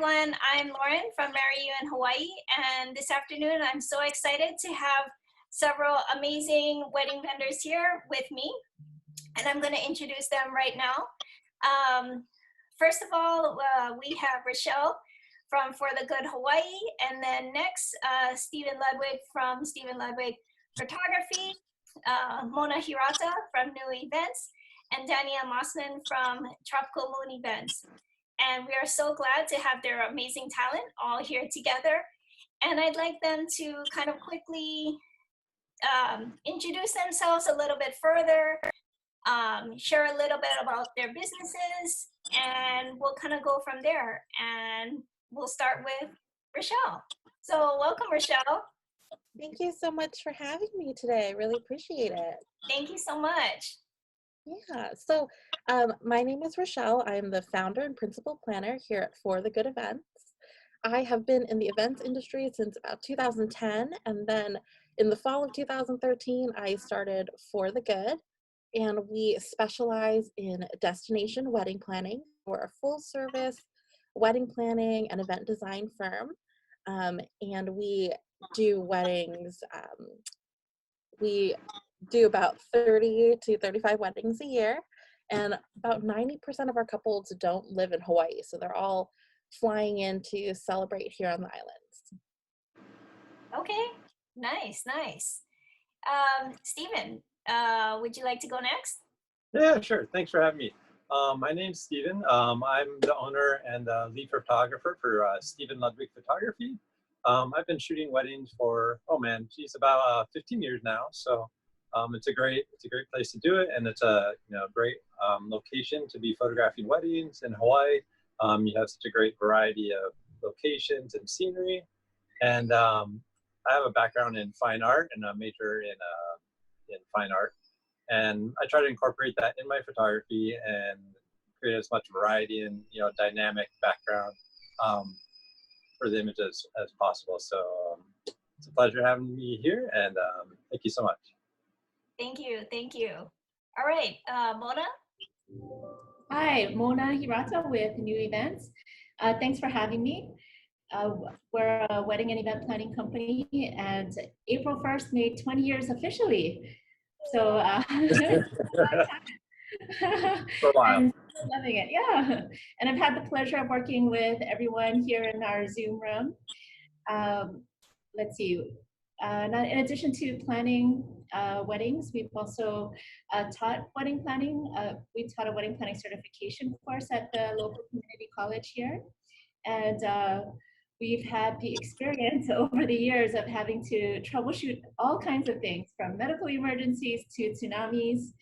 everyone. I'm Lauren from Marry You in Hawaii, and this afternoon I'm so excited to have several amazing wedding vendors here with me, and I'm going to introduce them right now. First of all, we have Richel from For the Good Hawaii, and then next, Stephen Ludwig from Stephen Ludwig Photography, Mona Hirata from New Events, and Dania Mossman from Tropical Moon Events. And we are so glad to have their amazing talent all here together. And I'd like them to kind of quickly introduce themselves a little bit further, share a little bit about their businesses, and we'll kind of go from there. And we'll start with Richel. So welcome, Richel. Thank you so much for having me today. I really appreciate it. Thank you so much. Yeah, so my name is Richel. I'm the founder and principal planner here at For the Good Events. I have been in the events industry since about 2010, and then in the fall of 2013, I started For the Good, and we specialize in destination wedding planning. We're a full service wedding planning and event design firm, and we do weddings. We do about 30 to 35 weddings a year, and about 90% of our couples don't live in Hawaii, so they're all flying in to celebrate here on the islands. Okay, nice, nice. Stephen, would you like to go next? Yeah, sure. Thanks for having me. My name's Stephen. I'm the owner and lead photographer for Stephen Ludwig Photography. I've been shooting weddings for, about 15 years now. So it's a great place to do it, and it's a great location to be photographing weddings in Hawaii. You have such a great variety of locations and scenery, and I have a background in fine art and a major in fine art, and I try to incorporate that in my photography and create as much variety and dynamic background for the images as possible. So it's a pleasure having me here, and thank you so much. Thank you, thank you. All right, Mona? Hi, Mona Hirata with New Events. Thanks for having me. We're a wedding and event planning company, and April 1st made 20 years officially. So and loving it, yeah. And I've had the pleasure of working with everyone here in our Zoom room. Let's see. In addition to planning weddings, we've also taught wedding planning. We taught a wedding planning certification course at the local community college here. And we've had the experience over the years of having to troubleshoot all kinds of things, from medical emergencies to tsunamis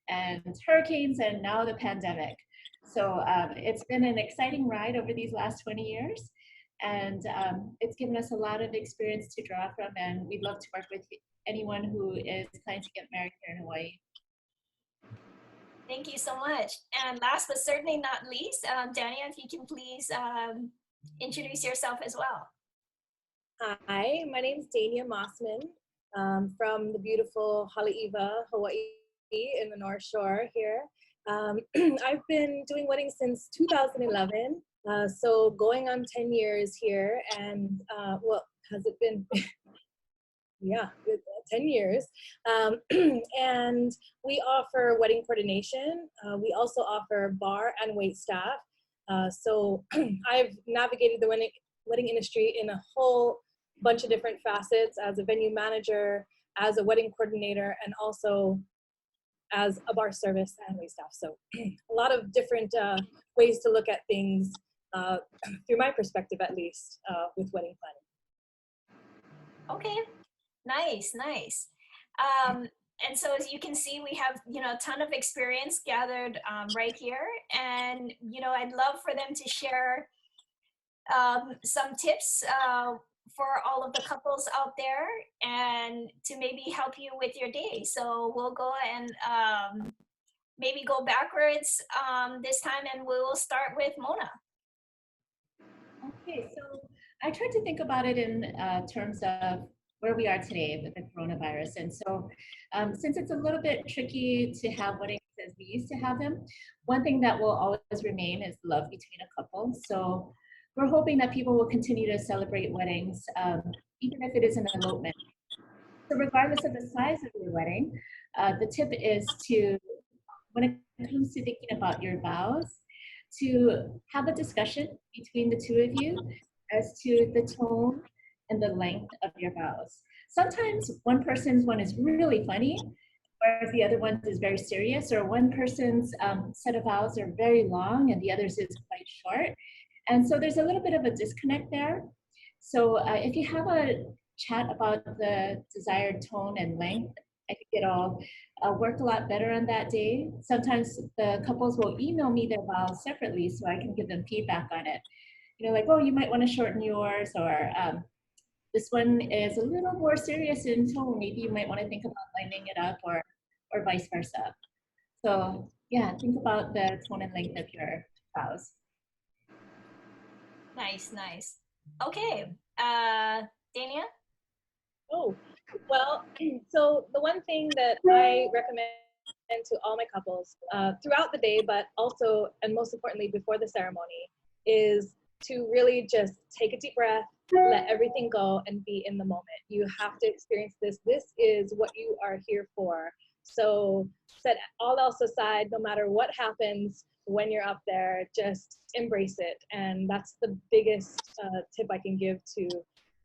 and hurricanes, and now the pandemic. So it's been an exciting ride over these last 20 years. And it's given us a lot of experience to draw from, and we'd love to work with anyone who is planning to get married here in Hawaii. Thank you so much. And last but certainly not least, Dania, if you can please introduce yourself as well. Hi, my name is Dania Mossman from the beautiful Haleiwa, Hawaii in the North Shore here. I've been doing weddings since 2011. So going on 10 years here, and has it been? Yeah, 10 years. And we offer wedding coordination. We also offer bar and wait staff. So I've navigated the wedding industry in a whole bunch of different facets as a venue manager, as a wedding coordinator, and also as a bar service and wait staff. So a lot of different ways to look at things through my perspective, at least, with wedding planning. Okay, nice, nice. And so as you can see, we have, a ton of experience gathered right here. And, I'd love for them to share some tips for all of the couples out there and to maybe help you with your day. So we'll go and maybe go backwards this time, and we will start with Mona. Okay, so I tried to think about it in terms of where we are today with the coronavirus. And so since it's a little bit tricky to have weddings as we used to have them, one thing that will always remain is love between a couple. So we're hoping that people will continue to celebrate weddings, even if it is an elopement. So regardless of the size of your wedding, the tip is to, when it comes to thinking about your vows, to have a discussion between the two of you as to the tone and the length of your vows. Sometimes one person's one is really funny, whereas the other one is very serious, or one person's set of vows are very long and the other's is quite short. And so there's a little bit of a disconnect there. So if you have a chat about the desired tone and length, I think it'll work a lot better on that day. Sometimes the couples will email me their vows separately so I can give them feedback on it. You know, like, oh, you might want to shorten yours, or this one is a little more serious in tone. Maybe you might want to think about lightening it up, or vice versa. So yeah, think about the tone and length of your vows. Nice, nice. Okay, Dania? Oh, well, so the one thing that I recommend to all my couples throughout the day, but also, and most importantly, before the ceremony, is to really just take a deep breath, let everything go, and be in the moment. You have to experience this. This is what you are here for. So set all else aside, no matter what happens when you're up there, just embrace it. And that's the biggest tip I can give to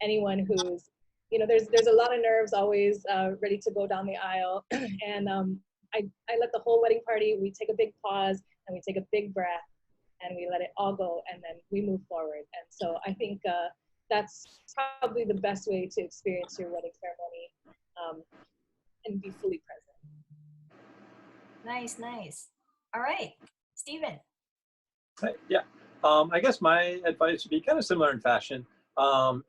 anyone who's, you know, there's a lot of nerves always ready to go down the aisle. And I let the whole wedding party, we take a big pause and we take a big breath and we let it all go, and then we move forward. And so I think that's probably the best way to experience your wedding ceremony and be fully present. Nice, nice. All right, Stephen. Right, yeah. I guess my advice would be kind of similar in fashion.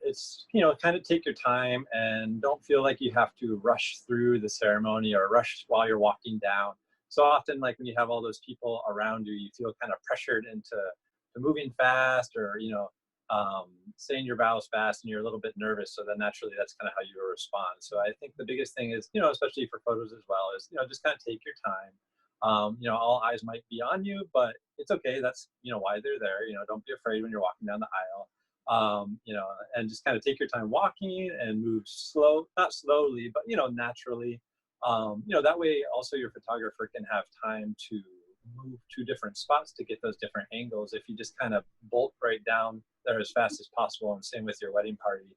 It's, you know, kind of take your time and don't feel like you have to rush through the ceremony or rush while you're walking down. So often, like when you have all those people around you, you feel kind of pressured into moving fast, or, you know, saying your vows fast, and you're a little bit nervous. So then naturally that's kind of how you respond. So I think the biggest thing is, you know, especially for photos as well, is, you know, just kind of take your time. You know, all eyes might be on you, but it's okay. That's, you know, why they're there. You know, don't be afraid when you're walking down the aisle. You know, and just kind of take your time walking and move slow, not slowly, but, you know, naturally. You know, that way also your photographer can have time to move to different spots to get those different angles. If you just kind of bolt right down there as fast as possible, and same with your wedding party,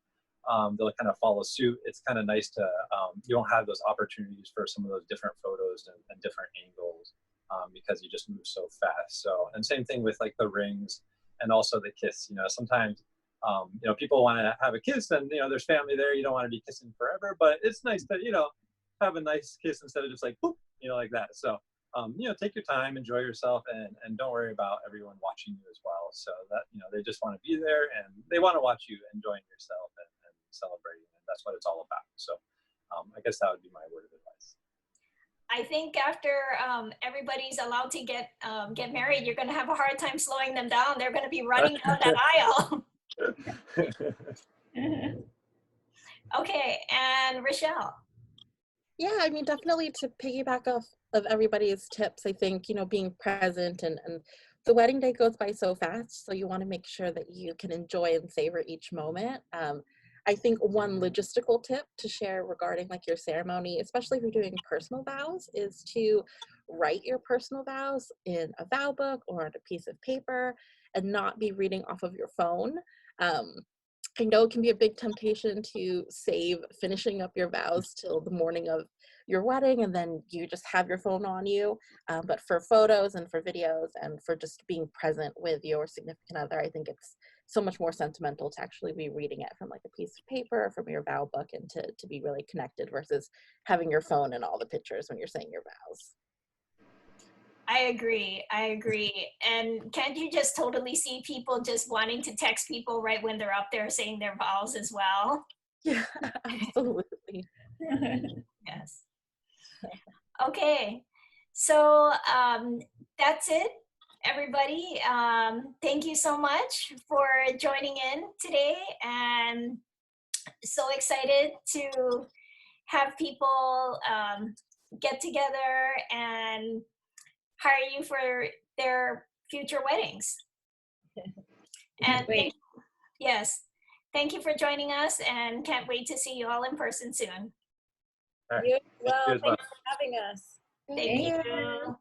they'll kind of follow suit. It's kind of nice to, you don't have those opportunities for some of those different photos and different angles because you just move so fast. So, and same thing with like the rings and also the kiss. You know, sometimes, you know, people want to have a kiss and, you know, there's family there. You don't want to be kissing forever, but it's nice to, you know, have a nice kiss instead of just like, boop, you know, like that. So, you know, take your time, enjoy yourself, and don't worry about everyone watching you as well. So that, you know, they just want to be there and they want to watch you enjoying yourself and celebrating. And that's what it's all about. So I guess that would be my word of advice. I think after everybody's allowed to get married, you're going to have a hard time slowing them down. They're going to be running down that aisle. Okay, and Richel. Yeah, I mean, definitely to piggyback off of everybody's tips, I think, you know, being present and the wedding day goes by so fast, so you want to make sure that you can enjoy and savor each moment. I think one logistical tip to share regarding like your ceremony, especially if you're doing personal vows, is to write your personal vows in a vow book or on a piece of paper and not be reading off of your phone. I know it can be a big temptation to save finishing up your vows till the morning of your wedding and then you just have your phone on you. But for photos and for videos and for just being present with your significant other, I think it's so much more sentimental to actually be reading it from like a piece of paper from your vow book and to be really connected versus having your phone in all the pictures when you're saying your vows. I agree. And can't you just totally see people just wanting to text people right when they're up there saying their vows as well? Yeah, absolutely. Yes. Okay. So that's it, everybody. Thank you so much for joining in today, and so excited to have people get together and hire you for their future weddings. And Great. yes, thank you for joining us and can't wait to see you all in person soon. All right. You as Thank well. you as well. Thanks for having us. Thank Thank you. you.